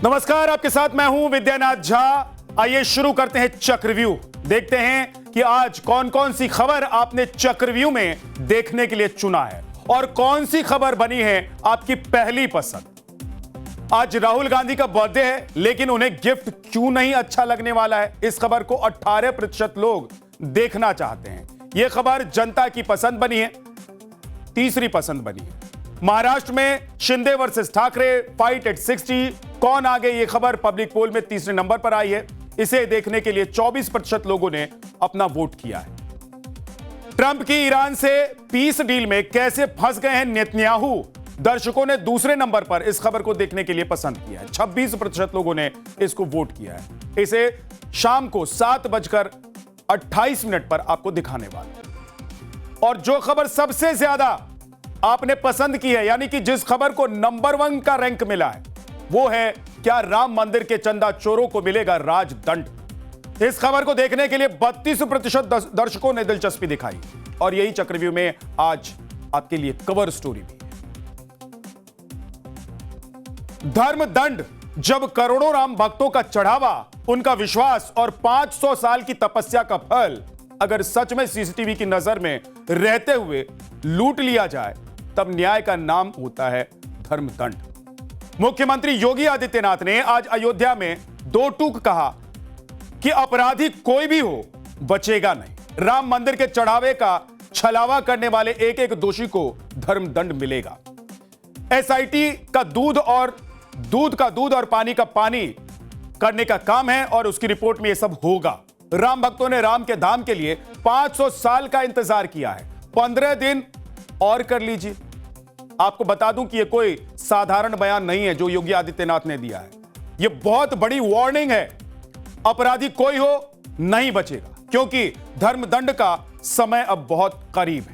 नमस्कार, आपके साथ मैं हूं विद्यानाथ झा। आइए शुरू करते हैं चक्रव्यूह। देखते हैं कि आज कौन कौन सी खबर आपने चक्रव्यूह में देखने के लिए चुना है और कौन सी खबर बनी है आपकी पहली पसंद। आज राहुल गांधी का बर्थडे है, लेकिन उन्हें गिफ्ट क्यों नहीं अच्छा लगने वाला है? इस खबर को 18% लोग देखना चाहते हैं। यह खबर जनता की पसंद बनी है, तीसरी पसंद बनी है। महाराष्ट्र में Shinde versus Thackeray, fight eight 60, कौन आगे? यह खबर पब्लिक पोल में तीसरे नंबर पर आई है। इसे देखने के लिए 24% लोगों ने अपना वोट किया है। ट्रंप की ईरान से पीस डील में कैसे फंस गए हैं नेतन्याहू, दर्शकों ने दूसरे नंबर पर इस खबर को देखने के लिए पसंद किया है। 26% लोगों ने इसको वोट किया है। इसे शाम को 7:28 पर आपको दिखाने वाला। और जो खबर सबसे ज्यादा आपने पसंद की है, यानी कि जिस खबर को नंबर 1 का रैंक मिला है, वो है क्या राम मंदिर के चंदा चोरों को मिलेगा राजदंड। इस खबर को देखने के लिए 32% दर्शकों ने दिलचस्पी दिखाई और यही चक्रव्यूह में आज आपके लिए कवर स्टोरी भी है। धर्मदंड, जब करोड़ों राम भक्तों का चढ़ावा, उनका विश्वास और 500 साल की तपस्या का फल अगर सच में सीसीटीवी की नजर में रहते हुए लूट लिया जाए, तब न्याय का नाम होता है धर्मदंड। मुख्यमंत्री योगी आदित्यनाथ ने आज अयोध्या में दो टूक कहा कि अपराधी कोई भी हो, बचेगा नहीं। राम मंदिर के चढ़ावे का छलावा करने वाले एक एक दोषी को धर्मदंड मिलेगा। एसआईटी का दूध और पानी का पानी करने का काम है और उसकी रिपोर्ट में यह सब होगा। राम भक्तों ने राम के धाम के लिए 500 साल का इंतजार किया है। 15 दिन और कर लीजिए। आपको बता दूं कि यह कोई साधारण बयान नहीं है जो योगी आदित्यनाथ ने दिया है। यह बहुत बड़ी वार्निंग है। अपराधी कोई हो, नहीं बचेगा, क्योंकि धर्मदंड का समय अब बहुत करीब है।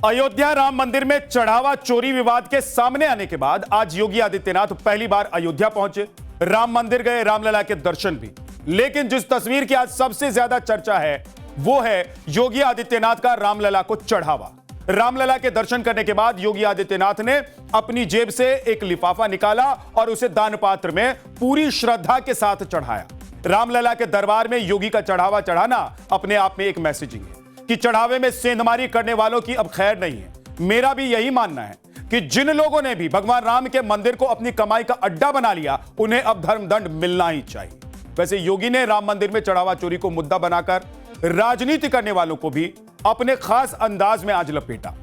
अयोध्या राम मंदिर में चढ़ावा चोरी विवाद के सामने आने के बाद आज योगी आदित्यनाथ पहली बार अयोध्या पहुंचे। राम मंदिर गए, रामलला के दर्शन भी। लेकिन जिस तस्वीर की आज सबसे ज्यादा चर्चा है, वो है योगी आदित्यनाथ का रामलला को चढ़ावा। रामलला के दर्शन करने के बाद योगी आदित्यनाथ ने अपनी जेब से एक लिफाफा निकाला और उसे दान पात्र में पूरी श्रद्धा के साथ चढ़ाया। रामलला के दरबार में योगी का चढ़ावा चढ़ाना अपने आप में एक मैसेजिंग है कि चढ़ावे में सेंधमारी करने वालों की अब खैर नहीं है। मेरा भी यही मानना है कि जिन लोगों ने भी भगवान राम के मंदिर को अपनी कमाई का अड्डा बना लिया, उन्हें अब धर्मदंड मिलना ही चाहिए। वैसे योगी ने राम मंदिर में चढ़ावा चोरी को मुद्दा बनाकर राजनीति करने वालों को भी अपने खास अंदाज में आज लपेटा।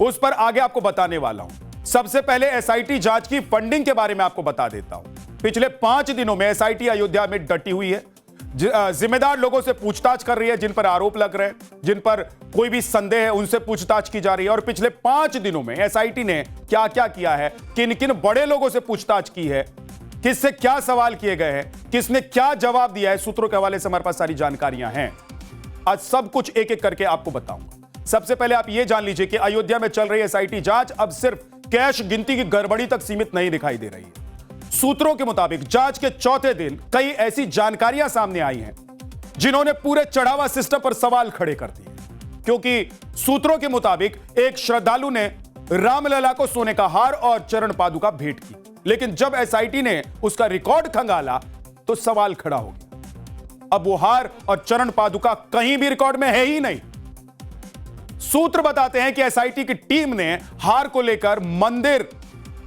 उस पर आगे आपको बताने वाला हूं। सबसे पहले एसआईटी जांच की फंडिंग के बारे में आपको बता देता हूं। पिछले 5 दिनों में एसआईटी अयोध्या में डटी हुई है। जिम्मेदार लोगों से पूछताछ कर रही है, जिन पर आरोप लग रहे हैं, जिन पर कोई भी संदेह है, उनसे पूछताछ की जा रही है। और पिछले 5 दिनों में एसआईटी ने क्या क्या किया है, किन किन बड़े लोगों से पूछताछ की है, किससे क्या सवाल किए गए हैं, किसने क्या जवाब दिया है, सूत्रों के हवाले से हमारे पास सारी जानकारियां हैं। आज सब कुछ एक एक करके आपको बताऊंगा। सबसे पहले आप यह जान लीजिए कि अयोध्या में चल रही एसआईटी जांच अब सिर्फ कैश गिनती की गड़बड़ी तक सीमित नहीं दिखाई दे रही है। सूत्रों के मुताबिक जांच के चौथे दिन कई ऐसी जानकारियां सामने आई हैं जिन्होंने पूरे चढ़ावा सिस्टम पर सवाल खड़े कर दिए। क्योंकि सूत्रों के मुताबिक एक श्रद्धालु ने रामलला को सोने का हार और चरण पादुका भेंट की, लेकिन जब एसआईटी ने उसका रिकॉर्ड खंगाला तो सवाल खड़ा हो गया। अब वो हार और चरण पादुका कहीं भी रिकॉर्ड में है ही नहीं। सूत्र बताते हैं कि एसआईटी की टीम ने हार को लेकर मंदिर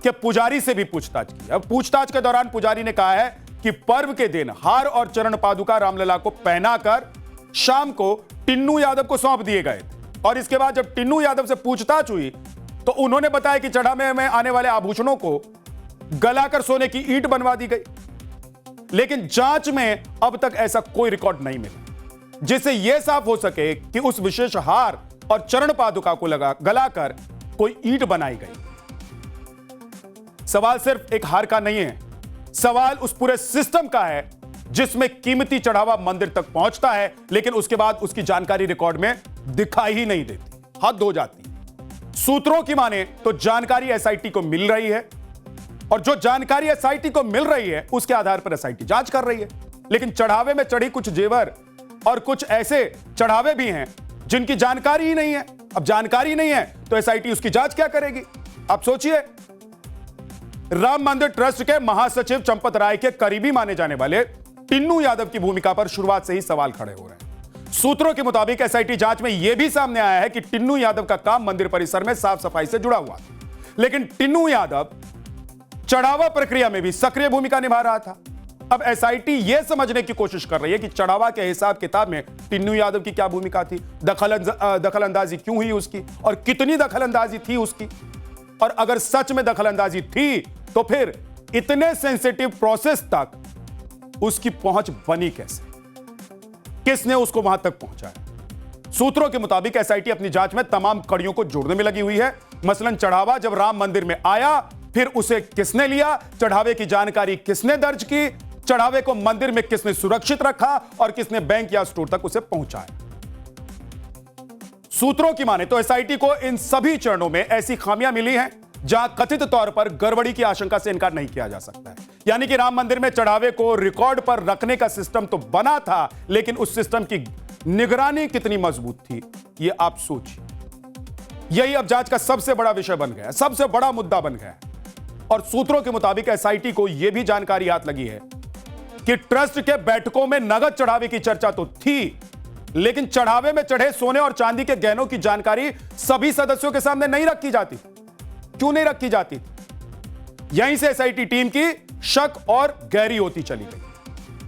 के पुजारी से भी पूछताछ की। अब पूछताछ के दौरान पुजारी ने कहा है कि पर्व के दिन हार और चरण पादुका रामलला को पहनाकर शाम को टिन्नू यादव को सौंप दिए गए थे। और इसके बाद जब टिन्नू यादव से पूछताछ हुई तो उन्होंने बताया कि चढ़ावे में आने वाले आभूषणों को गलाकर सोने की ईंट बनवा दी गई। लेकिन जांच में अब तक ऐसा कोई रिकॉर्ड नहीं मिला जिससे यह साफ हो सके कि उस विशेष हार और चरण पादुका को गलाकर कोई ईंट बनाई गई। सवाल सिर्फ एक हार का नहीं है, सवाल उस पूरे सिस्टम का है जिसमें कीमती चढ़ावा मंदिर तक पहुंचता है, लेकिन उसके बाद उसकी जानकारी रिकॉर्ड में दिखाई ही नहीं देती। हद हो जाती। सूत्रों की माने तो जानकारी एसआईटी को मिल रही है और जो जानकारी एसआईटी को मिल रही है उसके आधार पर एसआईटी जांच कर रही है। लेकिन चढ़ावे में चढ़ी कुछ जेवर और कुछ ऐसे चढ़ावे भी हैं जिनकी जानकारी ही नहीं है। अब जानकारी नहीं है तो एसआईटी उसकी जांच क्या करेगी? आप सोचिए। राम मंदिर ट्रस्ट के महासचिव चंपत राय के करीबी माने जाने वाले टिन्नू यादव की भूमिका पर शुरुआत से ही सवाल खड़े हो रहे हैं। सूत्रों के मुताबिक एसआईटी जांच में यह भी सामने आया है कि टिन्नू यादव का काम मंदिर परिसर में साफ सफाई से जुड़ा हुआ था, लेकिन टिन्नू यादव चढ़ावा प्रक्रिया में भी सक्रिय भूमिका निभा रहा था। अब एसआईटी यह समझने की कोशिश कर रही है कि चढ़ावा के हिसाब किताब में टिन्नू यादव की क्या भूमिका थी, दखलंदाजी क्यों हुई उसकी, और कितनी दखलंदाजी थी उसकी, और अगर सच में दखलंदाजी थी तो फिर इतने सेंसिटिव प्रोसेस तक उसकी पहुंच बनी कैसे, किसने उसको वहां तक पहुंचाया। सूत्रों के मुताबिक एसआईटी अपनी जांच में तमाम कड़ियों को जोड़ने में लगी हुई है। मसलन चढ़ावा जब राम मंदिर में आया, फिर उसे किसने लिया, चढ़ावे की जानकारी किसने दर्ज की, चढ़ावे को मंदिर में किसने सुरक्षित रखा और किसने बैंक या स्टोर तक उसे पहुंचाया। सूत्रों की माने तो एसआईटी को इन सभी चरणों में ऐसी खामियां मिली हैं जहां कथित तौर पर गड़बड़ी की आशंका से इनकार नहीं किया जा सकता है। यानी कि राम मंदिर में चढ़ावे को रिकॉर्ड पर रखने का सिस्टम तो बना था, लेकिन उस सिस्टम की निगरानी कितनी मजबूत थी, यह आप सोचिए। यही अब जांच का सबसे बड़ा विषय बन गया है, सबसे बड़ा मुद्दा बन गया है। और सूत्रों के मुताबिक एसआईटी को यह भी जानकारी हाथ लगी है कि ट्रस्ट के बैठकों में नगद चढ़ावे की चर्चा तो थी, लेकिन चढ़ावे में चढ़े सोने और चांदी के गहनों की जानकारी सभी सदस्यों के सामने नहीं रखी जाती। क्यों नहीं रखी जाती? यहीं से एसआईटी टीम की शक और गहरी होती चली गई,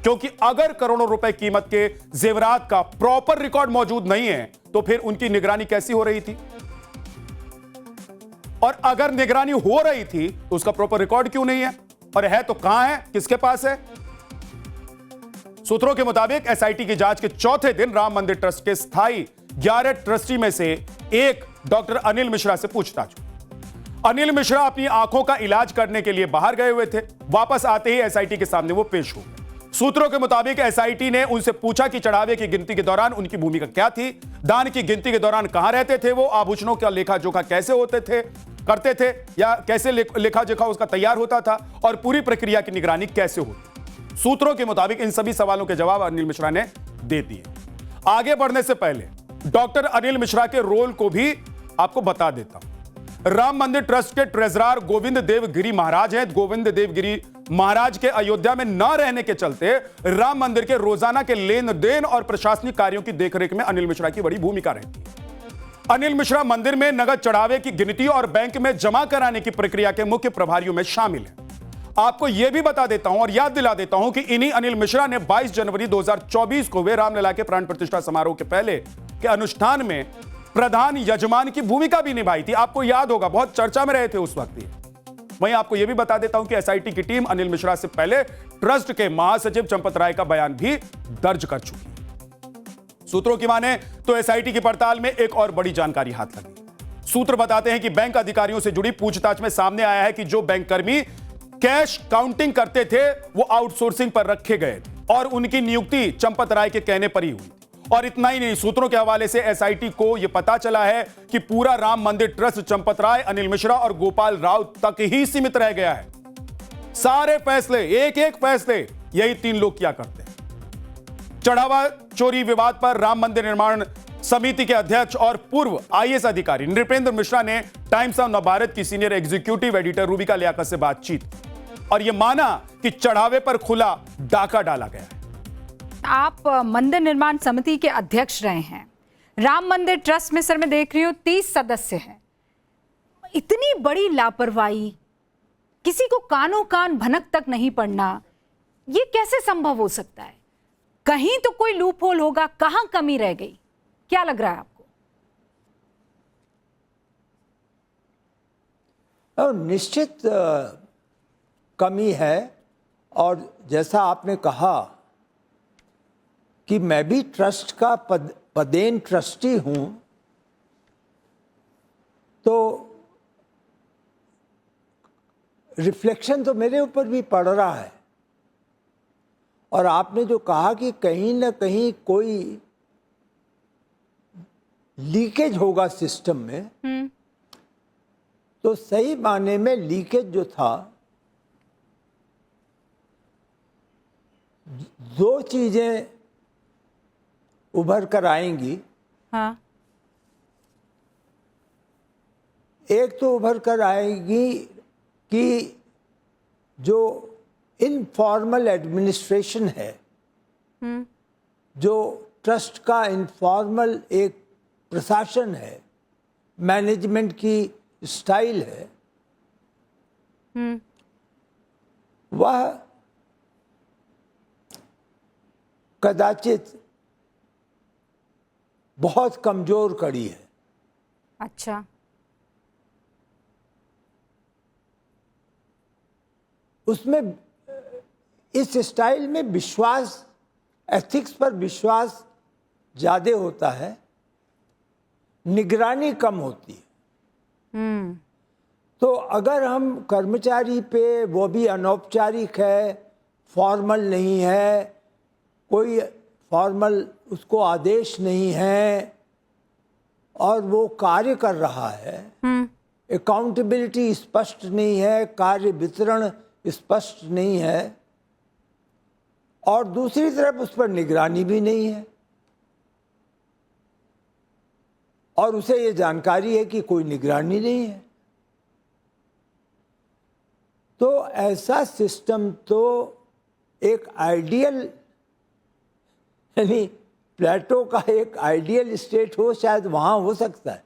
क्योंकि अगर करोड़ों रुपए कीमत के जेवरात का प्रॉपर रिकॉर्ड मौजूद नहीं है तो फिर उनकी निगरानी कैसी हो रही थी, और अगर निगरानी हो रही थी तो उसका प्रॉपर रिकॉर्ड क्यों नहीं है, और है तो कहां है, किसके पास है। सूत्रों के मुताबिक एसआईटी की जांच के चौथे दिन राम मंदिर ट्रस्ट के स्थायी 11 ट्रस्टी में से एक डॉक्टर अनिल मिश्रा से पूछताछ हुई। अनिल मिश्रा अपनी आंखों का इलाज करने के लिए बाहर गए हुए थे। वापस आते ही एसआईटी के सामने वो पेश हो गए। सूत्रों के मुताबिक एसआईटी ने उनसे पूछा कि चढ़ावे की गिनती के दौरान उनकी भूमिका क्या थी, दान की गिनती के दौरान कहां रहते थे वो, आभूषणों का लेखा जोखा कैसे करते थे या कैसे लेखा जोखा उसका तैयार होता था, और पूरी प्रक्रिया की निगरानी कैसे होती। सूत्रों के मुताबिक इन सभी सवालों के जवाब अनिल मिश्रा ने दे दिए। आगे बढ़ने से पहले डॉक्टर अनिल मिश्रा के रोल को भी आपको बता देता हूं। राम मंदिर ट्रस्ट के ट्रेजरर गोविंद देव गिरी महाराज हैं। गोविंद देव गिरी महाराज के अयोध्या में न रहने के चलते राम मंदिर के रोजाना के लेन देन और प्रशासनिक कार्यों की देखरेख में अनिल मिश्रा की बड़ी भूमिका रहती है। अनिल मिश्रा मंदिर में नगद चढ़ावे की गिनती और बैंक में जमा कराने की प्रक्रिया के मुख्य प्रभारियों में शामिल हैं। आपको यह भी बता देता हूं और याद दिला देता हूं कि इन्हीं अनिल मिश्रा ने 22 जनवरी 2024 को वे रामलला के प्राण प्रतिष्ठा समारोह के पहले के अनुष्ठान में प्रधान यजमान की भूमिका भी निभाई थी। आपको याद होगा, बहुत चर्चा में रहे थे उस वक्त ये। वहीं आपको यह भी बता देता हूं कि एसआईटी की टीम अनिल मिश्रा से पहले ट्रस्ट के महासचिव चंपत राय का बयान भी दर्ज कर चुकी है। सूत्रों की माने तो एसआईटी की पड़ताल में एक और बड़ी जानकारी हाथ लगी। सूत्र बताते हैं कि बैंक अधिकारियों से जुड़ी पूछताछ में सामने आया है कि जो बैंक कर्मी कैश काउंटिंग करते थे वो आउटसोर्सिंग पर रखे गए और उनकी नियुक्ति चंपत राय के कहने पर ही हुई। और इतना ही नहीं, सूत्रों के हवाले से एसआईटी को यह पता चला है कि पूरा राम मंदिर ट्रस्ट चंपत राय, अनिल मिश्रा और गोपाल राव तक ही सीमित रह गया है। सारे फैसले, एक एक फैसले यही तीन लोग क्या करते हैं। चढ़ावा चोरी विवाद पर राम मंदिर निर्माण समिति के अध्यक्ष और पूर्व आईएएस अधिकारी नृपेंद्र मिश्रा ने टाइम्स ऑफ नवभारत की senior executive editor Rubika Liyaquat से बातचीत और यह माना कि चढ़ावे पर खुला डाका डाला गया है। आप मंदिर निर्माण समिति के अध्यक्ष रहे हैं। राम मंदिर ट्रस्ट में सर मैं देख रही हूं 30 सदस्य हैं। इतनी बड़ी लापरवाही, किसी को कानों कान भनक तक नहीं पड़ना, यह कैसे संभव हो सकता है? कहीं तो कोई लूप होल होगा, कहां कमी रह गई? क्या लग रहा है आपको? निश्चित कमी है। और जैसा आपने कहा कि मैं भी ट्रस्ट का पदेन ट्रस्टी हूं, तो रिफ्लेक्शन तो मेरे ऊपर भी पड़ रहा है। और आपने जो कहा कि कहीं ना कहीं कोई लीकेज होगा सिस्टम में, तो सही माने में लीकेज जो था, दो चीजें उभर कर आएंगी। हाँ। एक तो उभर कर आएगी कि जो इनफॉर्मल एडमिनिस्ट्रेशन है, जो ट्रस्ट का इनफॉर्मल एक प्रशासन है, मैनेजमेंट की स्टाइल है, वह कदाचित बहुत कमजोर कड़ी है। अच्छा, उसमें इस स्टाइल में विश्वास, एथिक्स पर विश्वास ज्यादा होता है, निगरानी कम होती है। तो अगर हम कर्मचारी पे, वो भी अनौपचारिक है, फॉर्मल नहीं है, कोई फॉर्मल उसको आदेश नहीं है, और वो कार्य कर रहा है, अकाउंटेबिलिटी स्पष्ट नहीं है, कार्य वितरण स्पष्ट नहीं है, और दूसरी तरफ उस पर निगरानी भी नहीं है, और उसे ये जानकारी है कि कोई निगरानी नहीं है, तो ऐसा सिस्टम तो एक आइडियल, यानी प्लेटो का एक आइडियल स्टेट हो, शायद वहां हो सकता है।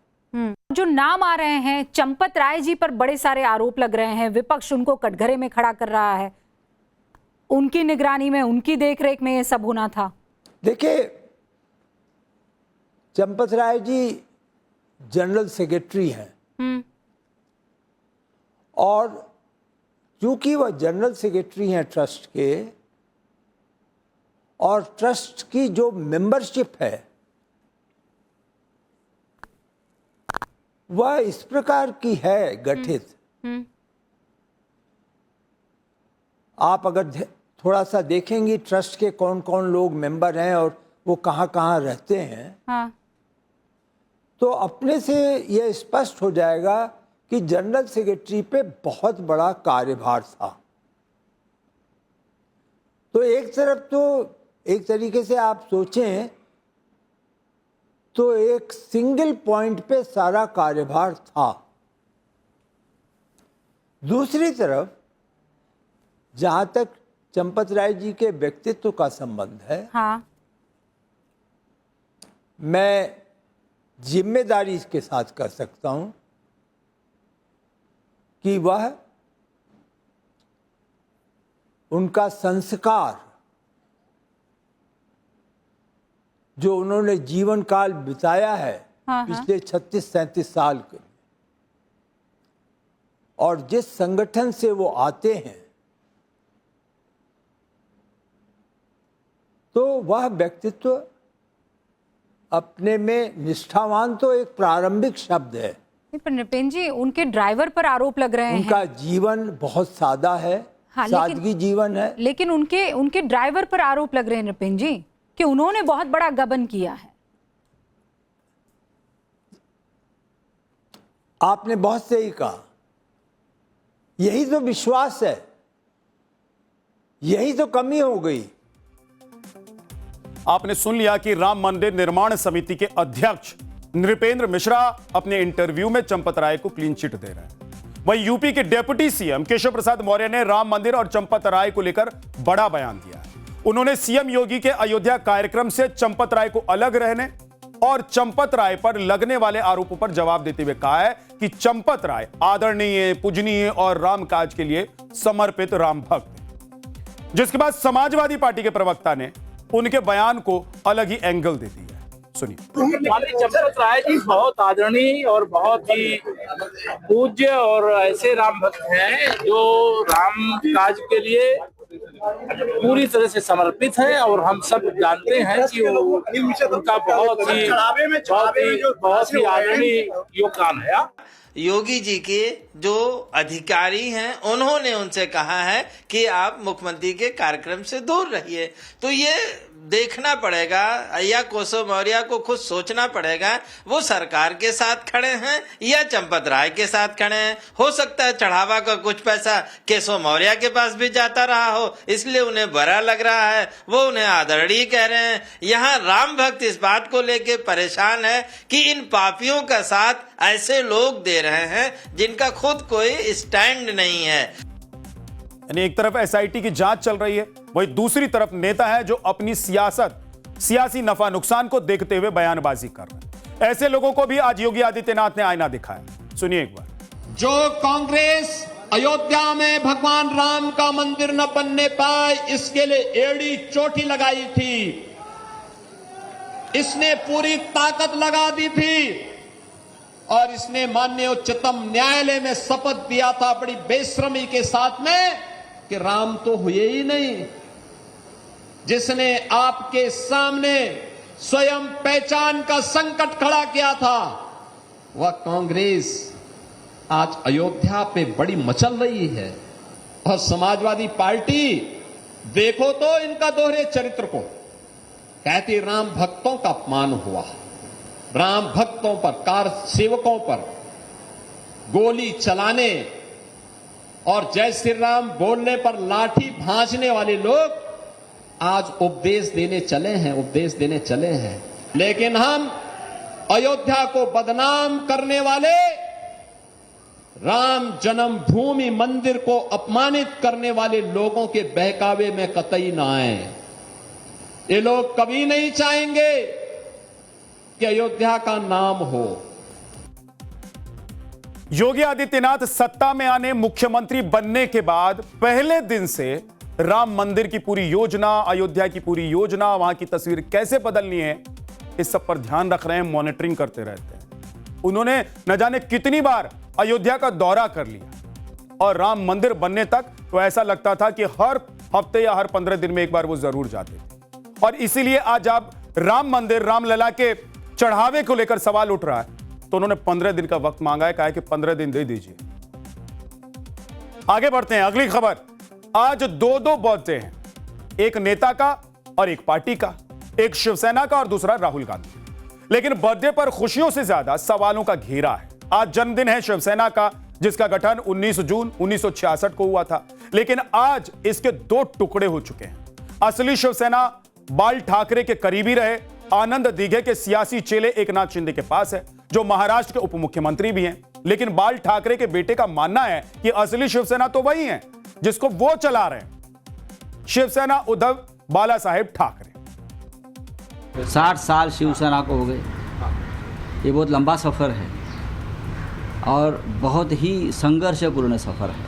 जो नाम आ रहे हैं, चंपत राय जी पर बड़े सारे आरोप लग रहे हैं, विपक्ष उनको कटघरे में खड़ा कर रहा है, उनकी निगरानी में, उनकी देखरेख में ये सब होना था। देखिए, चंपत राय जी जनरल सेक्रेटरी हैं, और क्योंकि वह जनरल सेक्रेटरी हैं ट्रस्ट के, और ट्रस्ट की जो मेंबरशिप है वह इस प्रकार की है गठित, आप अगर थोड़ा सा देखेंगी ट्रस्ट के कौन कौन लोग मेंबर हैं और वो कहाँ कहाँ रहते हैं, हाँ। तो अपने से यह स्पष्ट हो जाएगा कि जनरल सेक्रेटरी पे बहुत बड़ा कार्यभार था। तो एक तरफ तो एक तरीके से आप सोचें तो एक सिंगल पॉइंट पे सारा कार्यभार था। दूसरी तरफ जहां तक चंपत राय जी के व्यक्तित्व का संबंध है, हाँ। मैं जिम्मेदारी के साथ कर सकता हूं कि वह, उनका संस्कार जो उन्होंने जीवन काल बिताया है, हाँ, पिछले 36-37 साल के, और जिस संगठन से वो आते हैं, तो वह व्यक्तित्व अपने में निष्ठावान तो एक प्रारंभिक शब्द है। पर नृपेंद्र जी, उनके ड्राइवर पर आरोप लग रहे हैं। उनका जीवन बहुत सादा है, हाँ, सादगी जीवन है। लेकिन उनके ड्राइवर पर आरोप लग रहे हैं नृपेंद्र जी कि उन्होंने बहुत बड़ा गबन किया है। आपने बहुत सही कहा, यही तो विश्वास है, यही तो कमी हो गई। आपने सुन लिया कि राम मंदिर निर्माण समिति के अध्यक्ष नृपेंद्र मिश्रा अपने इंटरव्यू में चंपत राय को क्लीन चिट दे रहे हैं। वहीं यूपी के डिप्टी सीएम केशव प्रसाद मौर्य ने राम मंदिर और चंपत राय को लेकर बड़ा बयान दिया है। उन्होंने सीएम योगी के अयोध्या कार्यक्रम से चंपत राय को अलग रहने और चंपत राय पर लगने वाले आरोपों पर जवाब देते हुए कहा है कि चंपत राय आदरणीय, पूजनीय और रामकाज के लिए समर्पित राम भक्त। जिसके बाद समाजवादी पार्टी के प्रवक्ता ने उनके बयान को अलग ही एंगल दे दिया। सुनिए। चंपत राय जी बहुत आदरणीय और बहुत ही पूज्य और ऐसे राम भक्त हैं जो राम काज के लिए पूरी तरह से समर्पित है, और हम सब जानते हैं कि उनका बहुत ही आदरणीय योगदान है। योगी जी के जो अधिकारी हैं उन्होंने उनसे कहा है कि आप मुख्यमंत्री के कार्यक्रम से दूर रहिए। तो ये देखना पड़ेगा, या केशव मौर्य को खुद सोचना पड़ेगा वो सरकार के साथ खड़े हैं या चंपत राय के साथ खड़े हैं। हो सकता है चढ़ावा का कुछ पैसा केशव मौर्य के पास भी जाता रहा हो, इसलिए उन्हें बुरा लग रहा है, वो उन्हें आदरणीय कह रहे हैं। यहाँ राम भक्त इस बात को लेके परेशान है कि इन पापियों का साथ ऐसे लोग दे रहे हैं जिनका खुद कोई स्टैंड नहीं है। यानी एक तरफ एसआईटी की जांच चल रही है, वहीं दूसरी तरफ नेता है जो अपनी सियासी नफा नुकसान को देखते हुए बयानबाजी कर रहे हैं। ऐसे लोगों को भी आज योगी आदित्यनाथ ने आईना दिखाया। सुनिए एक बार। जो कांग्रेस अयोध्या में भगवान राम का मंदिर न बनने पाए इसके लिए एड़ी चोटी लगाई थी, इसने पूरी ताकत लगा दी थी और इसने माननीय उच्चतम न्यायालय में शपथ दिया था बड़ी बेशर्मी के साथ में कि राम तो हुए ही नहीं। जिसने आपके सामने स्वयं पहचान का संकट खड़ा किया था वह कांग्रेस आज अयोध्या पे बड़ी मचल रही है। और समाजवादी पार्टी देखो तो इनका दोहरे चरित्र को, कहती राम भक्तों का अपमान हुआ, राम भक्तों पर, कार सेवकों पर गोली चलाने और जय श्री राम बोलने पर लाठी भांजने वाले लोग आज उपदेश देने चले हैं। लेकिन हम अयोध्या को बदनाम करने वाले, राम जन्मभूमि मंदिर को अपमानित करने वाले लोगों के बहकावे में कतई ना आए। ये लोग कभी नहीं चाहेंगे कि अयोध्या का नाम हो। योगी आदित्यनाथ सत्ता में आने, मुख्यमंत्री बनने के बाद पहले दिन से राम मंदिर की पूरी योजना, अयोध्या की पूरी योजना, वहां की तस्वीर कैसे बदलनी है, इस सब पर ध्यान रख रहे हैं, मॉनिटरिंग करते रहते हैं। उन्होंने न जाने कितनी बार अयोध्या का दौरा कर लिया और राम मंदिर बनने तक तो ऐसा लगता था कि हर हफ्ते या हर 15 दिन में एक बार वो जरूर जाते थे। और इसीलिए आज आप राम मंदिर, रामलला के चढ़ावे को लेकर सवाल उठ रहा है तो उन्होंने 15 दिन का वक्त मांगा है, कहा है कि 15 दिन दे दीजिए। आगे बढ़ते हैं, अगली खबर। आज दो बर्थडे हैं, एक नेता का और एक पार्टी का, एक शिवसेना का और दूसरा राहुल गांधी। लेकिन बर्थडे पर खुशियों से ज्यादा सवालों का घेरा है। आज जन्मदिन है शिवसेना का, जिसका गठन 19 जून 1966 को हुआ था। लेकिन आज इसके 2 टुकड़े हो चुके हैं। असली शिवसेना बाल ठाकरे के करीबी रहे, आनंद दीघे के सियासी चेले एकनाथ शिंदे के पास है, जो महाराष्ट्र के उप मुख्यमंत्री भी हैं। लेकिन बाल ठाकरे के बेटे का मानना है कि असली शिवसेना तो वही है जिसको वो चला रहे हैं, शिवसेना उद्धव बाला साहेब ठाकरे। 60 साल शिवसेना को हो गए। ये बहुत लंबा सफ़र है और बहुत ही संघर्षपूर्ण सफ़र है।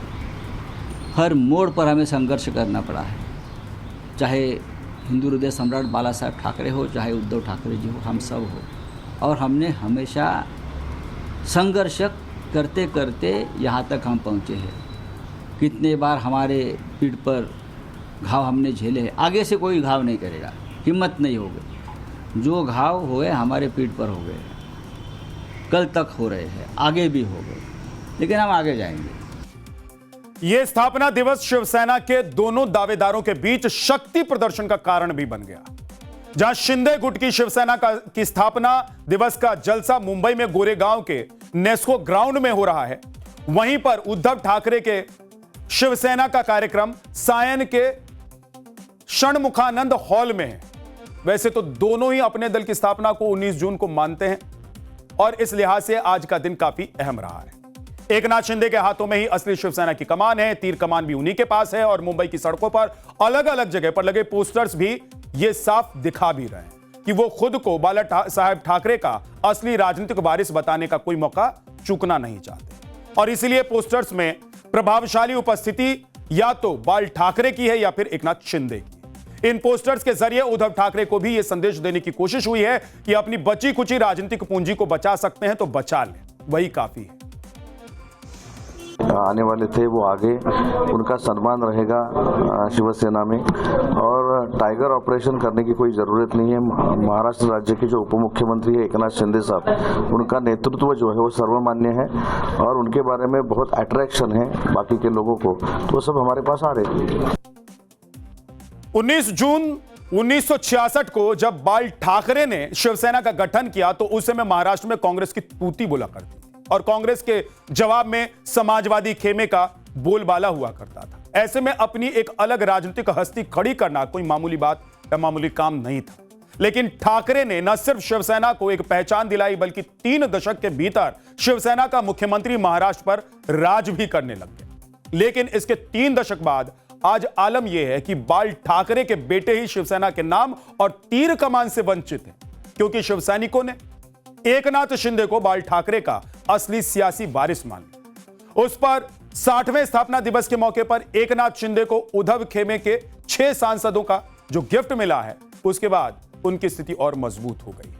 हर मोड़ पर हमें संघर्ष करना पड़ा है, चाहे हिंदू हृदय सम्राट बाला साहेब ठाकरे हो, चाहे उद्धव ठाकरे जी हो, हम सब हो। और हमने हमेशा संघर्ष करते करते यहाँ तक हम पहुँचे हैं। कितने बार हमारे पीठ पर घाव हमने झेले हैं, आगे से कोई घाव नहीं करेगा, हिम्मत नहीं हो गई। जो घाव हुए हमारे पीठ पर हो गए, कल तक हो रहे हैं, आगे भी हो गए, लेकिन हम आगे जाएंगे। यह स्थापना दिवस शिवसेना के दोनों दावेदारों के बीच शक्ति प्रदर्शन का कारण भी बन गया। जहां शिंदे गुट की शिवसेना की स्थापना दिवस का जलसा मुंबई में गोरेगांव के नेस्को ग्राउंड में हो रहा है, वहीं पर उद्धव ठाकरे के शिवसेना का कार्यक्रम सायन के षणमुखानंद हॉल में है। वैसे तो दोनों ही अपने दल की स्थापना को 19 जून को मानते हैं और इस लिहाज से आज का दिन काफी अहम रहा है। एकनाथ शिंदे के हाथों में ही असली शिवसेना की कमान है, तीर कमान भी उन्हीं के पास है और मुंबई की सड़कों पर अलग अलग जगह पर लगे पोस्टर्स भी ये साफ दिखा भी रहे हैं कि वो खुद को बाला साहेब ठाकरे का असली राजनीतिक वारिस बताने का कोई मौका चूकना नहीं चाहते। और इसीलिए पोस्टर्स में प्रभावशाली उपस्थिति या तो बाल ठाकरे की है या फिर एकनाथ शिंदे की। इन पोस्टर्स के जरिए उद्धव ठाकरे को भी यह संदेश देने की कोशिश हुई है कि अपनी बची कुची राजनीतिक पूंजी को बचा सकते हैं तो बचा लें, वही काफी है। आने वाले थे वो आगे, उनका सम्मान रहेगा शिवसेना में। और टाइगर ऑपरेशन करने की कोई ज़रूरत नहीं है। महाराष्ट्र राज्य के जो उप मुख्यमंत्री है एकनाथ शिंदे साहब, उनका नेतृत्व जो है वो सर्वमान्य है और उनके बारे में बहुत अट्रैक्शन है बाकी के लोगों को, तो वो सब हमारे पास आ रहे हैं। 19 जून 1966 को जब बाल ठाकरे ने शिवसेना का गठन किया तो उस समय महाराष्ट्र में कांग्रेस की तूती बोला करती और कांग्रेस के जवाब में समाजवादी खेमे का बोलबाला हुआ करता था। ऐसे में अपनी एक अलग राजनीतिक हस्ती खड़ी करना कोई मामूली बात या मामूली काम नहीं था। लेकिन ठाकरे ने न सिर्फ शिवसेना को एक पहचान दिलाई बल्कि 3 दशक के भीतर शिवसेना का मुख्यमंत्री महाराष्ट्र पर राज भी करने लग गया। लेकिन इसके 3 दशक बाद आज आलम यह है कि बाल ठाकरे के बेटे ही शिवसेना के नाम और तीर कमान से वंचित हैं, क्योंकि शिवसैनिकों ने एकनाथ शिंदे को बाल ठाकरे का असली सियासी वारिस मान लिया। उस पर 60वें स्थापना दिवस के मौके पर एकनाथ शिंदे को उद्धव खेमे के 6 सांसदों का जो गिफ्ट मिला है, उसके बाद उनकी स्थिति और मजबूत हो गई।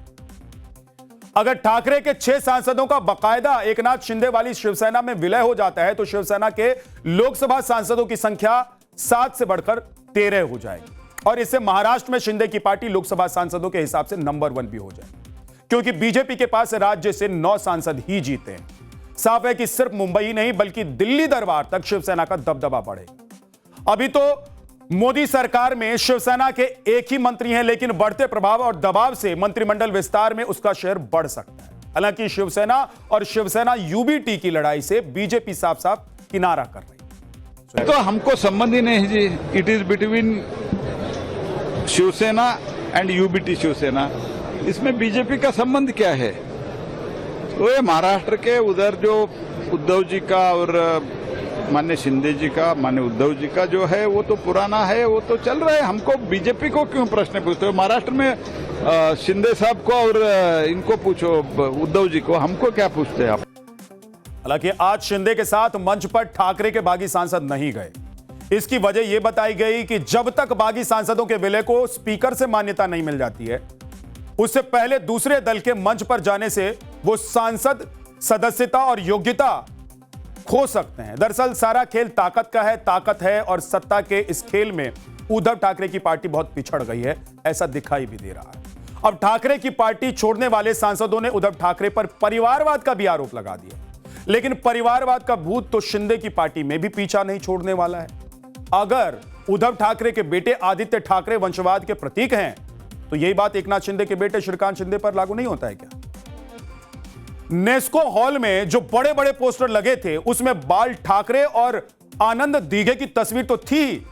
अगर ठाकरे के 6 सांसदों का बकायदा एकनाथ शिंदे वाली शिवसेना में विलय हो जाता है तो शिवसेना के लोकसभा सांसदों की संख्या 7 से बढ़कर 13 हो जाएगी और इससे महाराष्ट्र में शिंदे की पार्टी लोकसभा सांसदों के हिसाब से नंबर 1 भी हो जाएगी, क्योंकि बीजेपी के पास राज्य से 9 सांसद ही जीते हैं। साफ है कि सिर्फ मुंबई ही नहीं बल्कि दिल्ली दरबार तक शिवसेना का दबदबा बढ़ेगा। अभी तो मोदी सरकार में शिवसेना के एक ही मंत्री हैं, लेकिन बढ़ते प्रभाव और दबाव से मंत्रिमंडल विस्तार में उसका शेयर बढ़ सकता है। हालांकि शिवसेना और शिवसेना यूबीटी की लड़ाई से बीजेपी साफ साफ किनारा कर रही है। तो हमको संबंध ही नहीं जी, it is between Shiv Sena and UBT Shiv Sena, इसमें बीजेपी का संबंध क्या है? तो ये महाराष्ट्र के उधर जो उद्धव जी का और माननीय शिंदे जी का, माननीय उद्धव जी का जो है वो तो पुराना है, वो तो चल रहा है। हमको बीजेपी को क्यों प्रश्न पूछते हो? महाराष्ट्र में शिंदे साहब को और इनको पूछो, उद्धव जी को, हमको क्या पूछते हैं आप? हालांकि आज शिंदे के साथ मंच पर ठाकरे के बागी सांसद नहीं गए। इसकी वजह यह बताई गई कि जब तक बागी सांसदों के विलय को स्पीकर से मान्यता नहीं मिल जाती है, उससे पहले दूसरे दल के मंच पर जाने से वो सांसद सदस्यता और योग्यता खो सकते हैं। दरअसल सारा खेल ताकत का है, ताकत है और सत्ता के इस खेल में उद्धव ठाकरे की पार्टी बहुत पिछड़ गई है, ऐसा दिखाई भी दे रहा है। अब ठाकरे की पार्टी छोड़ने वाले सांसदों ने उद्धव ठाकरे पर परिवारवाद का भी आरोप लगा दिया, लेकिन परिवारवाद का भूत तो शिंदे की पार्टी में भी पीछा नहीं छोड़ने वाला है। अगर उद्धव ठाकरे के बेटे आदित्य ठाकरे वंशवाद के प्रतीक हैं, तो यही बात एकनाथ शिंदे के बेटे श्रीकांत शिंदे पर लागू नहीं होता है क्या? नेस्को हॉल में जो बड़े बड़े पोस्टर लगे थे, उसमें बाल ठाकरे और आनंद दीघे की तस्वीर तो थी।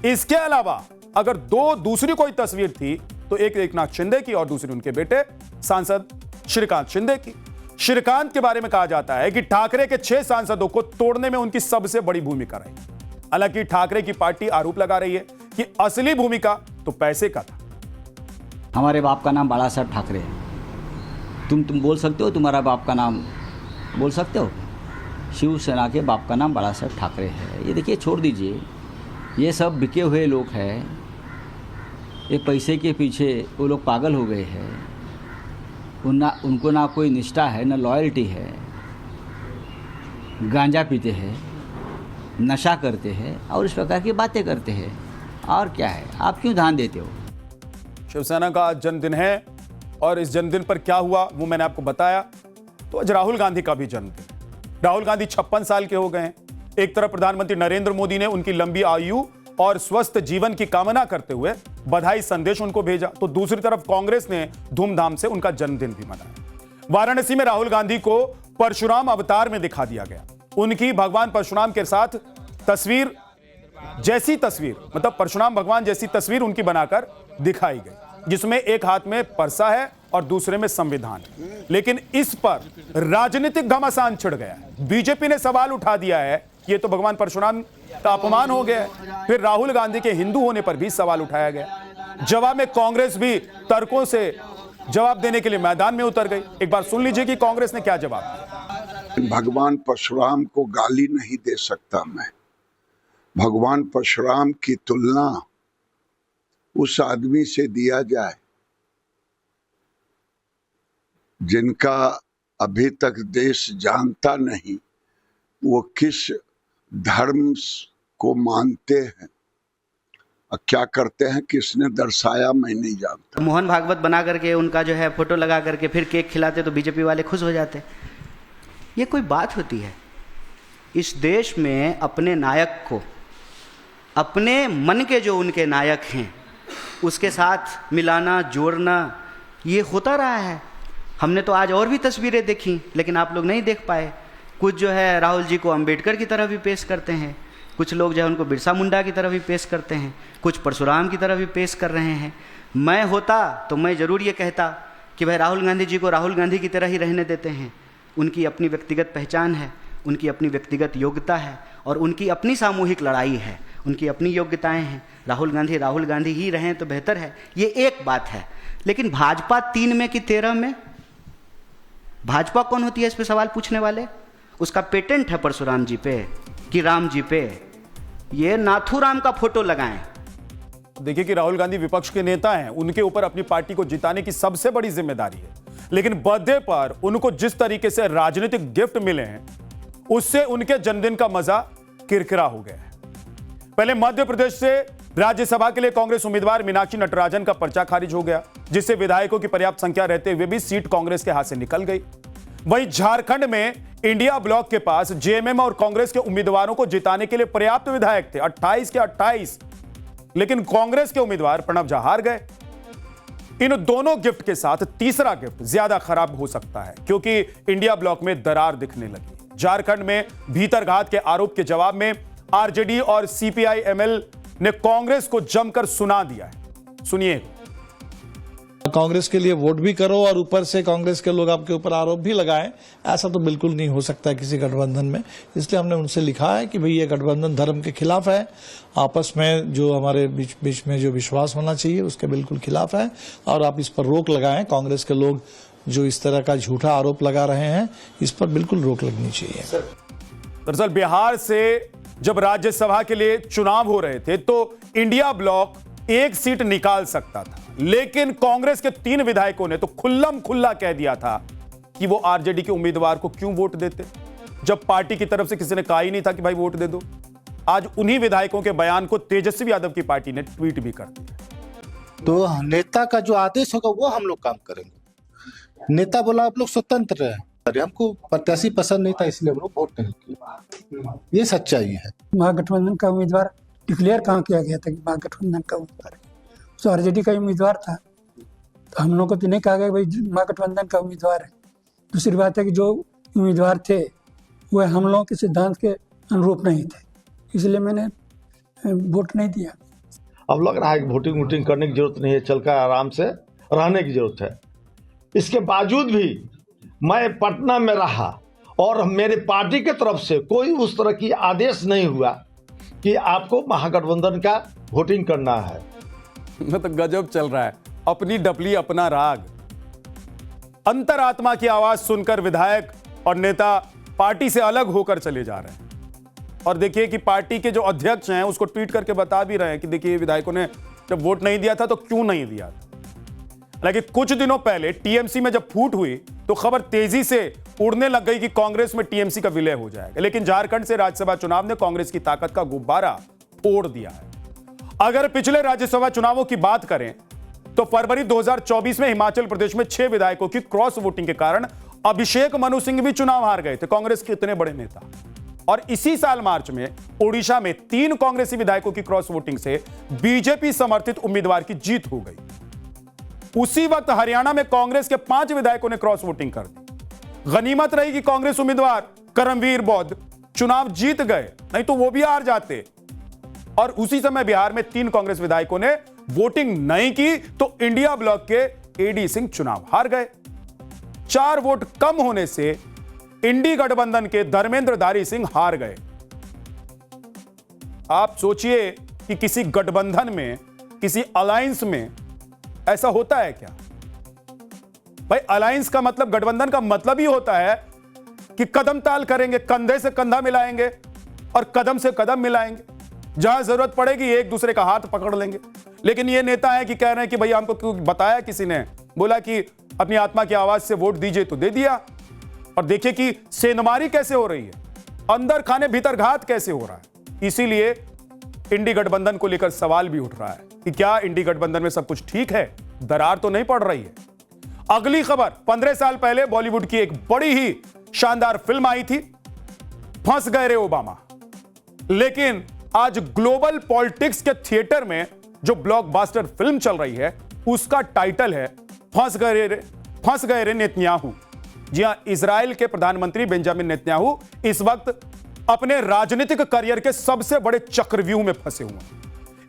इसके अलावा अगर दूसरी कोई तस्वीर थी तो एक एकनाथ शिंदे की और दूसरी उनके बेटे सांसद श्रीकांत शिंदे की। श्रीकांत के बारे में कहा जाता है कि ठाकरे के 6 सांसदों को तोड़ने में उनकी सबसे बड़ी भूमिका रही। हालांकि ठाकरे की पार्टी आरोप लगा रही है कि असली भूमिका तो पैसे का था। हमारे बाप का नाम बाला साहब ठाकरे है। तुम बोल सकते हो, तुम्हारा बाप का नाम बोल सकते हो? शिवसेना के बाप का नाम बाला साहब ठाकरे है। ये देखिए, छोड़ दीजिए, ये सब बिके हुए लोग हैं। ये पैसे के पीछे वो लोग पागल हो गए हैं। उनको ना कोई निष्ठा है, ना लॉयल्टी है। गांजा पीते हैं, नशा करते हैं और इस प्रकार की बातें करते हैं। और क्या है, आप क्यों ध्यान देते हो? शिवसेना का आज जन्मदिन है और इस जन्मदिन पर क्या हुआ वो मैंने आपको बताया। तो आज राहुल गांधी का भी जन्मदिन। राहुल गांधी 56 साल के हो गए हैं। एक तरफ प्रधानमंत्री नरेंद्र मोदी ने उनकी लंबी आयु और स्वस्थ जीवन की कामना करते हुए बधाई संदेश उनको भेजा, तो दूसरी तरफ कांग्रेस ने धूमधाम से उनका जन्मदिन भी मनाया। वाराणसी में राहुल गांधी को परशुराम अवतार में दिखा दिया गया। उनकी भगवान परशुराम के साथ तस्वीर जैसी तस्वीर, मतलब परशुराम भगवान जैसी तस्वीर उनकी बनाकर दिखाई गई, जिसमें एक हाथ में परसा है और दूसरे में संविधान। लेकिन इस पर राजनीतिक घमासान छिड़ गया है। बीजेपी ने सवाल उठा दिया है कि ये तो भगवान परशुराम का अपमान हो गया है। फिर राहुल गांधी के हिंदू होने पर भी सवाल उठाया गया। जवाब में कांग्रेस भी तर्कों से जवाब देने के लिए मैदान में उतर गई। एक बार सुन लीजिए कि कांग्रेस ने क्या जवाब दिया। भगवान परशुराम को गाली नहीं दे सकता मैं। भगवान परशुराम की तुलना उस आदमी से दिया जाए जिनका अभी तक देश जानता नहीं वो किस धर्म को मानते हैं और क्या करते हैं, किसने दर्शाया मैं नहीं जानता। मोहन भागवत बना करके उनका जो है फोटो लगा करके फिर केक खिलाते तो बीजेपी वाले खुश हो जाते। ये कोई बात होती है? इस देश में अपने नायक को, अपने मन के जो उनके नायक हैं उसके साथ मिलाना जोड़ना, ये होता रहा है। हमने तो आज और भी तस्वीरें देखी लेकिन आप लोग नहीं देख पाए। कुछ जो है राहुल जी को अंबेडकर की तरह भी पेश करते हैं, कुछ लोग जो है उनको बिरसा मुंडा की तरह भी पेश करते हैं, कुछ परशुराम की तरह भी पेश कर रहे हैं। मैं होता तो मैं ज़रूर ये कहता कि भाई राहुल गांधी जी को राहुल गांधी की तरह ही रहने देते हैं। उनकी अपनी व्यक्तिगत पहचान है, उनकी अपनी व्यक्तिगत योग्यता है और उनकी अपनी सामूहिक लड़ाई है, उनकी अपनी योग्यताएं हैं। राहुल गांधी ही रहें तो बेहतर है, ये एक बात है। लेकिन भाजपा 3 में कि 13 में, भाजपा कौन होती है इस पे सवाल पूछने वाले? उसका पेटेंट है परशुराम जी पे कि राम जी पे। ये नाथूराम का फोटो लगाएं। देखिए कि राहुल गांधी विपक्ष के नेता हैं, उनके ऊपर अपनी पार्टी को जिताने की सबसे बड़ी जिम्मेदारी है, लेकिन बर्थडे पर उनको जिस तरीके से राजनीतिक गिफ्ट मिले हैं उससे उनके जन्मदिन का मजा किरकिरा हो गया है। पहले मध्य प्रदेश से राज्यसभा के लिए कांग्रेस उम्मीदवार मीनाक्षी नटराजन का पर्चा खारिज हो गया, जिससे विधायकों की पर्याप्त संख्या रहते हुए भी सीट कांग्रेस के हाथ से निकल गई। वहीं झारखंड में इंडिया ब्लॉक के पास जेएमएम और कांग्रेस के उम्मीदवारों को जिताने के लिए पर्याप्त विधायक थे, 28 के 28, लेकिन कांग्रेस के उम्मीदवार प्रणब झा हार गए। इन दोनों गिफ्ट के साथ तीसरा गिफ्ट ज्यादा खराब हो सकता है, क्योंकि इंडिया ब्लॉक में दरार दिखने लगी। झारखंड में भीतरघात के आरोप के जवाब में आरजेडी और सीपीआई-एमएल ने कांग्रेस को जमकर सुना दिया है। सुनिए। कांग्रेस के लिए वोट भी करो और ऊपर से कांग्रेस के लोग आपके ऊपर आरोप भी लगाएं, ऐसा तो बिल्कुल नहीं हो सकता है किसी गठबंधन में। इसलिए हमने उनसे लिखा है कि भाई ये गठबंधन धर्म के खिलाफ है, आपस में जो हमारे बीच में जो विश्वास होना चाहिए उसके बिल्कुल खिलाफ है, और आप इस पर रोक लगाएं। कांग्रेस के लोग जो इस तरह का झूठा आरोप लगा रहे हैं, इस पर बिल्कुल रोक लगनी चाहिए। दरअसल बिहार से जब राज्यसभा के लिए चुनाव हो रहे थे तो इंडिया ब्लॉक एक सीट निकाल सकता था, लेकिन कांग्रेस के 3 विधायकों ने तो खुल्लम खुल्ला कह दिया था कि वो आरजेडी के उम्मीदवार को क्यों वोट देते, जब पार्टी की तरफ से किसी ने कहा ही नहीं था कि भाई वोट दे दो। आज उन्हीं विधायकों के बयान को तेजस्वी यादव की पार्टी ने ट्वीट भी कर दिया। तो नेता का जो आदेश होगा वो हम लोग काम करेंगे। नेता बोला आप लोग स्वतंत्र है, अरे हमको प्रत्याशी पसंद नहीं था इसलिए हम लोग वोट नहीं किए, ये सच्चाई है। महागठबंधन का उम्मीदवार डिक्लेयर कहाँ किया गया था कि महागठबंधन का उम्मीदवार है? तो आरजेडी का उम्मीदवार था, तो हम लोग को तो नहीं कहा गया भाई महागठबंधन का उम्मीदवार है। दूसरी बात है कि जो उम्मीदवार थे वह हम लोगों के सिद्धांत के अनुरूप नहीं थे, इसलिए मैंने वोट नहीं दिया। अब लग रहा है कि वोटिंग करने की जरूरत नहीं है, चलकर आराम से रहने की जरूरत है। इसके बावजूद भी मैं पटना में रहा और मेरे पार्टी की तरफ से कोई उस तरह की आदेश नहीं हुआ कि आपको महागठबंधन का वोटिंग करना है। तो गजब चल रहा है, अपनी डपली अपना राग। अंतरात्मा की आवाज सुनकर विधायक और नेता पार्टी से अलग होकर चले जा रहे हैं। और देखिए कि पार्टी के जो अध्यक्ष हैं उसको ट्वीट करके बता भी रहे हैं कि देखिए विधायकों ने जब वोट नहीं दिया था तो क्यों नहीं दिया था। लेकिन कुछ दिनों पहले टीएमसी में जब फूट हुई तो खबर तेजी से उड़ने लग गई कि कांग्रेस में टीएमसी का विलय हो जाएगा। लेकिन झारखंड से राज्यसभा चुनाव ने कांग्रेस की ताकत का गुब्बारा फोड़ दिया है। अगर पिछले राज्यसभा चुनावों की बात करें तो फरवरी 2024 में हिमाचल प्रदेश में 6 विधायकों की क्रॉस वोटिंग के कारण अभिषेक मनु सिंह भी चुनाव हार गए थे, कांग्रेस के इतने बड़े नेता। और इसी साल मार्च में ओडिशा में 3 कांग्रेसी विधायकों की क्रॉस वोटिंग से बीजेपी समर्थित उम्मीदवार की जीत हो गई। उसी वक्त हरियाणा में कांग्रेस के 5 विधायकों ने क्रॉस वोटिंग कर दी। गनीमत रही कि कांग्रेस उम्मीदवार करमवीर बौद्ध चुनाव जीत गए, नहीं तो वो भी हार जाते। और उसी समय बिहार में 3 कांग्रेस विधायकों ने वोटिंग नहीं की तो इंडिया ब्लॉक के एडी सिंह चुनाव हार गए। 4 वोट कम होने से इंडी गठबंधन के धर्मेंद्र धारी सिंह हार गए। आप सोचिए कि किसी गठबंधन में, किसी अलायंस में ऐसा होता है क्या? भाई अलायंस का मतलब, गठबंधन का मतलब ही होता है कि कदम ताल करेंगे, कंधे से कंधा मिलाएंगे और कदम से कदम मिलाएंगे, जहां जरूरत पड़ेगी एक दूसरे का हाथ पकड़ लेंगे। लेकिन ये नेता है कि कह रहे हैं कि भाई हमको क्यों बताया, किसी ने बोला कि अपनी आत्मा की आवाज से वोट दीजिए तो दे दिया। और देखिए कि सेंधमारी कैसे हो रही है, अंदर खाने भीतर घात कैसे हो रहा है। इसीलिए इंडी गठबंधन को लेकर सवाल भी उठ रहा है कि क्या इंडी गठबंधन में सब कुछ ठीक है, दरार तो नहीं पड़ रही है। अगली खबर, 15 साल पहले बॉलीवुड की एक बड़ी ही शानदार फिल्म आई थी, फंस गए रे ओबामा। लेकिन आज ग्लोबल पॉलिटिक्स के थिएटर में जो ब्लॉकबस्टर फिल्म चल रही है उसका टाइटल है फंस गए रे नेतन्याहू। जी हां, इजराइल के प्रधानमंत्री बेंजामिन नेतन्याहू इस वक्त अपने राजनीतिक करियर के सबसे बड़े चक्रव्यूह में फंसे हुए हैं।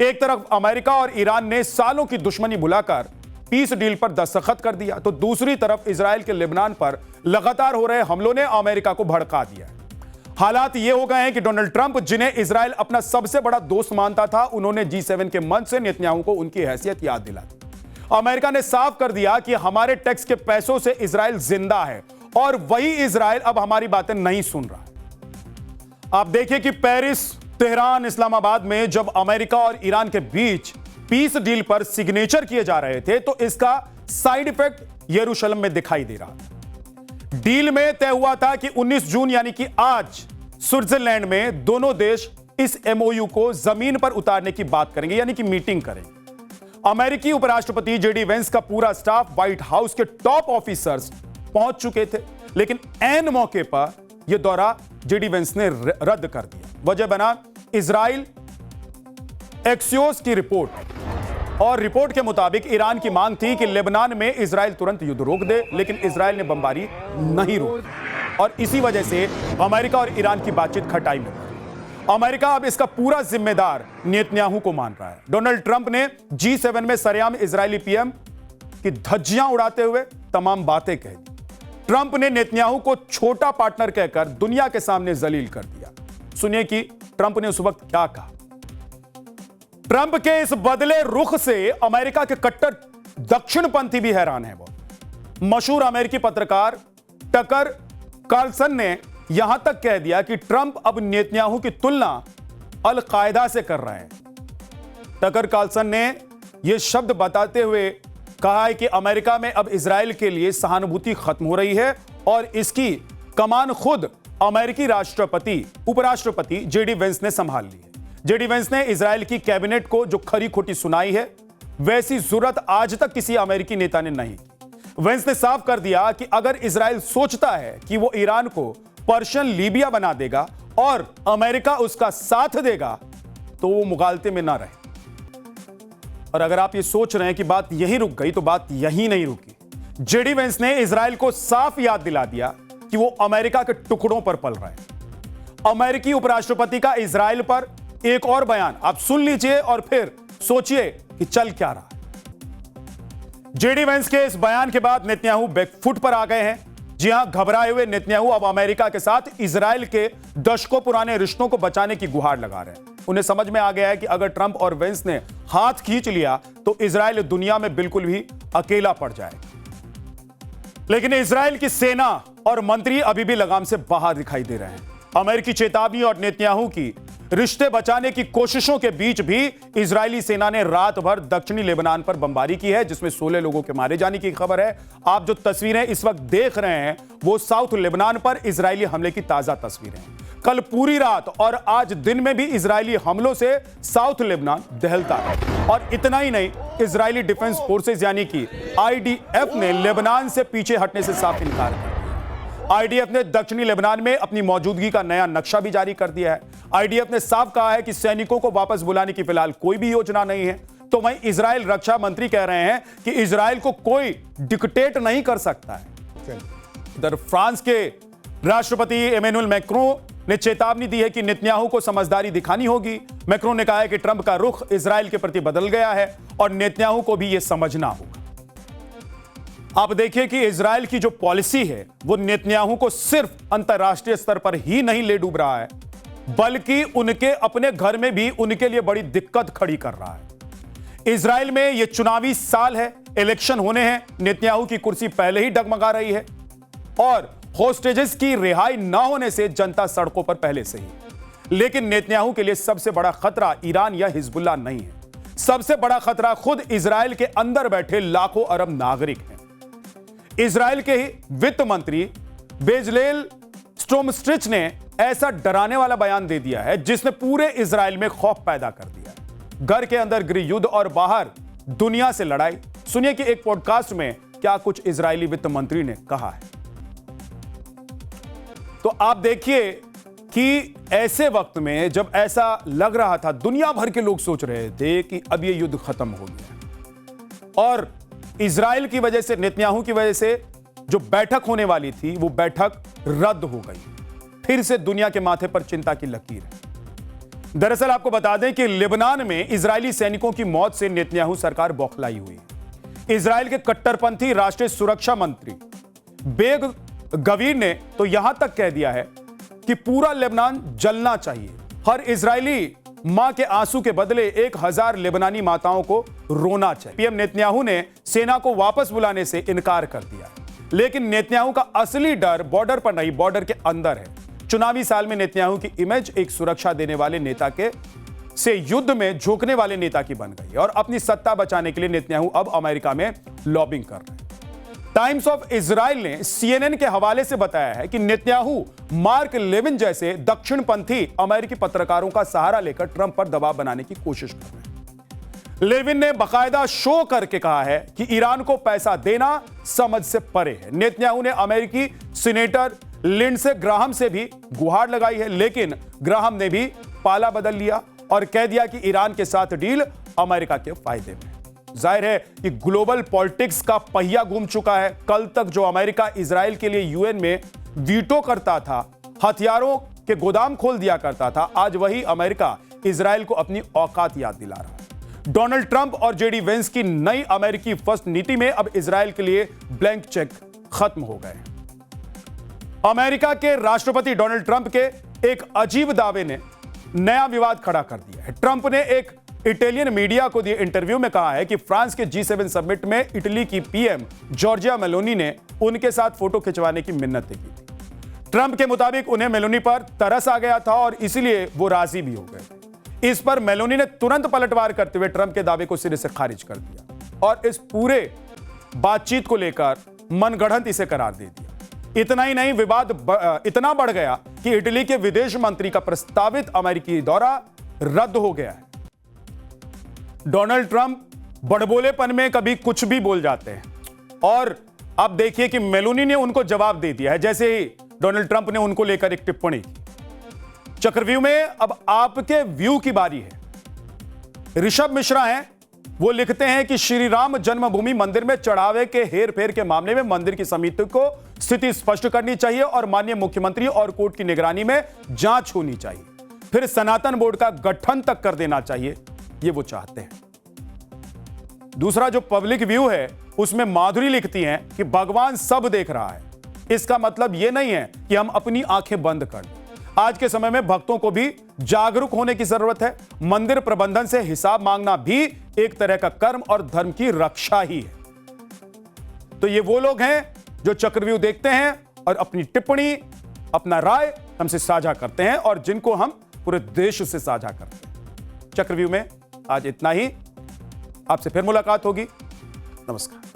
एक तरफ अमेरिका और ईरान ने सालों की दुश्मनी भुलाकर पीस डील पर दस्तखत कर दिया, तो दूसरी तरफ इजराइल के लेबनान पर लगातार हो रहे हमलों ने अमेरिका को भड़का दिया है। हालात ये हो गए हैं कि डोनाल्ड ट्रंप, जिन्हें इजराइल अपना सबसे बड़ा दोस्त मानता था, उन्होंने G7 के मंच से नेतन्याहू को उनकी हैसियत याद दिला दी। अमेरिका ने साफ कर दिया कि हमारे टैक्स के पैसों से इजराइल जिंदा है और वही इजराइल अब हमारी बातें नहीं सुन रहा है। आप देखिए कि पेरिस, तेहरान, इस्लामाबाद में जब अमेरिका और ईरान के बीच पीस डील पर सिग्नेचर किए जा रहे थे तो इसका साइड इफेक्ट यरूशलेम में दिखाई दे रहा था। डील में तय हुआ था कि 19 जून यानी कि आज स्विट्जरलैंड में दोनों देश इस MOU को जमीन पर उतारने की बात करेंगे, यानी कि मीटिंग करेंगे। अमेरिकी उपराष्ट्रपति JD वेंस का पूरा स्टाफ, व्हाइट हाउस के टॉप ऑफिसर्स पहुंच चुके थे, लेकिन ऐन मौके पर यह दौरा JD वेंस ने रद्द कर दिया। वजह बना इजराइल एक्सियोस की रिपोर्ट, और रिपोर्ट के मुताबिक ईरान की मांग थी कि लेबनान में इजराइल तुरंत युद्ध रोक दे, लेकिन इजराइल ने बमबारी नहीं रोकी और इसी वजह से अमेरिका और ईरान की बातचीत खटाई में पड़ी। अमेरिका अब इसका पूरा जिम्मेदार नेतन्याहू को मान रहा है। डोनाल्ड ट्रंप ने G7 में सरेआम इजरायली PM की धज्जियां उड़ाते हुए तमाम बातें कह दी। ट्रंप ने नेतन्याहू को छोटा पार्टनर कहकर दुनिया के सामने जलील कर दिया। सुनिए कि ट्रंप ने उस वक्त क्या कहा। ट्रंप के इस बदले रुख से अमेरिका के कट्टर दक्षिणपंथी भी हैरान है। मशहूर अमेरिकी पत्रकार टकर कार्लसन ने यहां तक कह दिया कि ट्रंप अब नेतन्याहू की तुलना अल कायदा से कर रहे हैं। टकर कार्लसन ने यह शब्द बताते हुए कहा है कि अमेरिका में अब इजराइल के लिए सहानुभूति खत्म हो रही है और इसकी कमान खुद अमेरिकी राष्ट्रपति, उपराष्ट्रपति JD वेंस ने संभाल ली है। JD वेंस ने इजराइल की कैबिनेट को जो खरी खोटी सुनाई है, वैसी जरूरत आज तक किसी अमेरिकी नेता ने नहीं की। वेंस ने साफ कर दिया कि अगर इजराइल सोचता है कि वो ईरान को पर्शियन लीबिया बना देगा और अमेरिका उसका साथ देगा तो वो मुगालते में ना रहे। और अगर आप ये सोच रहे हैं कि बात यहीं रुक गई, तो बात यहीं नहीं रुकी। JD वेंस ने इजराइल को साफ याद दिला दिया कि वो अमेरिका के टुकड़ों पर पल रहा है। अमेरिकी उपराष्ट्रपति का इजराइल पर एक और बयान आप सुन लीजिए और फिर सोचिए कि चल क्या रहा है। JD वेंस के इस बयान के बाद नेतन्याहू बैकफुट पर आ गए हैं। जी हां, घबराए हुए नेतन्याहू अब अमेरिका के साथ इजराइल के दशकों पुराने रिश्तों को बचाने की गुहार लगा रहे हैं। उन्हें समझ में आ गया है कि अगर ट्रंप और वेंस ने हाथ खींच लिया तो इजराइल दुनिया में बिल्कुल भी अकेला पड़ जाएगा। लेकिन इजराइल की सेना और मंत्री अभी भी लगाम से बाहर दिखाई दे रहे हैं। अमेरिकी चेतावनी और नेतन्याहू की रिश्ते बचाने की कोशिशों के बीच भी इजरायली सेना ने रात भर दक्षिणी लेबनान पर बमबारी की है, जिसमें 16 लोगों के मारे जाने की खबर है। आप जो तस्वीरें इस वक्त देख रहे हैं वो साउथ लेबनान पर इजरायली हमले की ताजा तस्वीरें हैं। कल पूरी रात और आज दिन में भी इजरायली हमलों से साउथ लेबनान दहलता है। और इतना ही नहीं, इजरायली डिफेंस फोर्सेस यानी कि IDF ने लेबनान से पीछे हटने से साफ इनकार किया। IDF ने दक्षिणी लेबनान में अपनी मौजूदगी का नया नक्शा भी जारी कर दिया है। IDF ने साफ कहा है कि सैनिकों को वापस बुलाने की फिलहाल कोई भी योजना नहीं है। तो वहीं इजराइल रक्षा मंत्री कह रहे हैं कि इजराइल को कोई डिक्टेट नहीं कर सकता है। इधर फ्रांस के राष्ट्रपति इमैनुअल मैक्रों ने चेतावनी दी है कि नेतन्याहू को समझदारी दिखानी होगी। मैक्रों ने कहा है कि ट्रंप का रुख इजराइल के प्रति बदल गया है और नेतन्याहू को भी यह समझना होगा। आप देखिए कि इजराइल की जो पॉलिसी है वो नेतन्याहू को सिर्फ अंतरराष्ट्रीय स्तर पर ही नहीं ले डूब रहा है, बल्कि उनके अपने घर में भी उनके लिए बड़ी दिक्कत खड़ी कर रहा है। इजराइल में यह चुनावी साल है, इलेक्शन होने हैं, नेतन्याहू की कुर्सी पहले ही डगमगा रही है और होस्टेजेस की रिहाई ना होने से जनता सड़कों पर पहले से ही। लेकिन नेतन्याहू के लिए सबसे बड़ा खतरा ईरान या हिजबुल्लाह नहीं है। सबसे बड़ा खतरा खुद इजराइल के अंदर बैठे लाखों अरब नागरिक हैं। इजराइल के ही वित्त मंत्री बेजलेल स्ट्रोमस्ट्रिच ने ऐसा डराने वाला बयान दे दिया है जिसने पूरे इजराइल में खौफ पैदा कर दिया है। घर के अंदर गृह युद्ध और बाहर दुनिया से लड़ाई। सुनिए कि एक पॉडकास्ट में क्या कुछ इजरायली वित्त मंत्री ने कहा है। तो आप देखिए कि ऐसे वक्त में जब ऐसा लग रहा था, दुनिया भर के लोग सोच रहे थे कि अब यह युद्ध खत्म हो गया और इजराइल की वजह से, नेतन्याहू की वजह से जो बैठक होने वाली थी वो बैठक रद्द हो गई। फिर से दुनिया के माथे पर चिंता की लकीर है। दरअसल आपको बता दें कि लेबनान में इजरायली सैनिकों की मौत से नेतन्याहू सरकार बौखलाई हुई है। इजराइल के कट्टरपंथी राष्ट्रीय सुरक्षा मंत्री बेग गवीर ने तो यहां तक कह दिया है कि पूरा लेबनान जलना चाहिए। हर इजरायली मां के आंसू के बदले 1000 लेबनानी माताओं को रोना चाहिए। पीएम नेतन्याहू ने सेना को वापस बुलाने से इनकार कर दिया, लेकिन नेतन्याहू का असली डर बॉर्डर पर नहीं, बॉर्डर के अंदर है। चुनावी साल में नेतन्याहू की इमेज एक सुरक्षा देने वाले नेता के से युद्ध में झोंकने वाले नेता की बन गई और अपनी सत्ता बचाने के लिए नेतन्याहू अब अमेरिका में लॉबिंग कर रहे हैं। टाइम्स ऑफ इजराइल ने CNN के हवाले से बताया है कि नेतन्याहू मार्क लेविन जैसे दक्षिणपंथी अमेरिकी पत्रकारों का सहारा लेकर ट्रंप पर दबाव बनाने की कोशिश कर रहे हैं। लेविन ने बाकायदा शो करके कहा है कि ईरान को पैसा देना समझ से परे है। नेतन्याहू ने अमेरिकी सीनेटर लिंडसे ग्राहम से भी गुहार लगाई है, लेकिन ग्राहम ने भी पाला बदल लिया और कह दिया कि ईरान के साथ डील अमेरिका के फायदे में। जाहिर है कि ग्लोबल पॉलिटिक्स का पहिया घूम चुका है। कल तक जो अमेरिका इजराइल के लिए यूएन में वीटो करता था, हथियारों के गोदाम खोल दिया करता था, आज वही अमेरिका इजराइल को अपनी औकात याद दिला रहा है। डोनाल्ड ट्रंप और जेडी वेंस की नई अमेरिकी फर्स्ट नीति में अब इजराइल के लिए ब्लैंक चेक खत्म हो गए। अमेरिका के राष्ट्रपति डोनाल्ड ट्रंप के एक अजीब दावे ने नया विवाद खड़ा कर दिया है। ट्रंप ने एक इटालियन मीडिया को दिए इंटरव्यू में कहा है कि फ्रांस के G7 समिट में इटली की पीएम जॉर्जिया मेलोनी ने उनके साथ फोटो खिंचवाने की मिन्नतें की थी। ट्रंप के मुताबिक उन्हें मेलोनी पर तरस आ गया था और इसलिए वो राजी भी हो गए। इस पर मेलोनी ने तुरंत पलटवार करते हुए ट्रंप के दावे को सिरे से खारिज कर दिया और इस पूरे बातचीत को लेकर मनगढ़ंत इसे करार दे दिया। इतना ही नहीं, विवाद इतना बढ़ गया कि इटली के विदेश मंत्री का प्रस्तावित अमेरिकी दौरा रद्द हो गया है। डोनाल्ड ट्रंप बड़बोलेपन में कभी कुछ भी बोल जाते हैं और अब देखिए कि मेलोनी ने उनको जवाब दे दिया है, जैसे ही डोनाल्ड ट्रंप ने उनको लेकर एक टिप्पणी की। चक्रव्यूह में अब आपके व्यू की बारी है। ऋषभ मिश्रा हैं, वो लिखते हैं कि श्री राम जन्मभूमि मंदिर में चढ़ावे के हेरफेर के मामले में मंदिर की समिति को स्थिति स्पष्ट करनी चाहिए और माननीय मुख्यमंत्री और कोर्ट की निगरानी में जांच होनी चाहिए, फिर सनातन बोर्ड का गठन तक कर देना चाहिए, ये वो चाहते हैं। दूसरा जो पब्लिक व्यू है उसमें माधुरी लिखती हैं कि भगवान सब देख रहा है। इसका मतलब यह नहीं है कि हम अपनी आंखें बंद कर दें। आज के समय में भक्तों को भी जागरूक होने की जरूरत है। मंदिर प्रबंधन से हिसाब मांगना भी एक तरह का कर्म और धर्म की रक्षा ही है। तो ये वो लोग हैं जो चक्रव्यूह देखते हैं और अपनी टिप्पणी, अपना राय हमसे साझा करते हैं और जिनको हम पूरे देश से साझा करते हैं। चक्रव्यूह में आज इतना ही। आपसे फिर मुलाकात होगी। नमस्कार।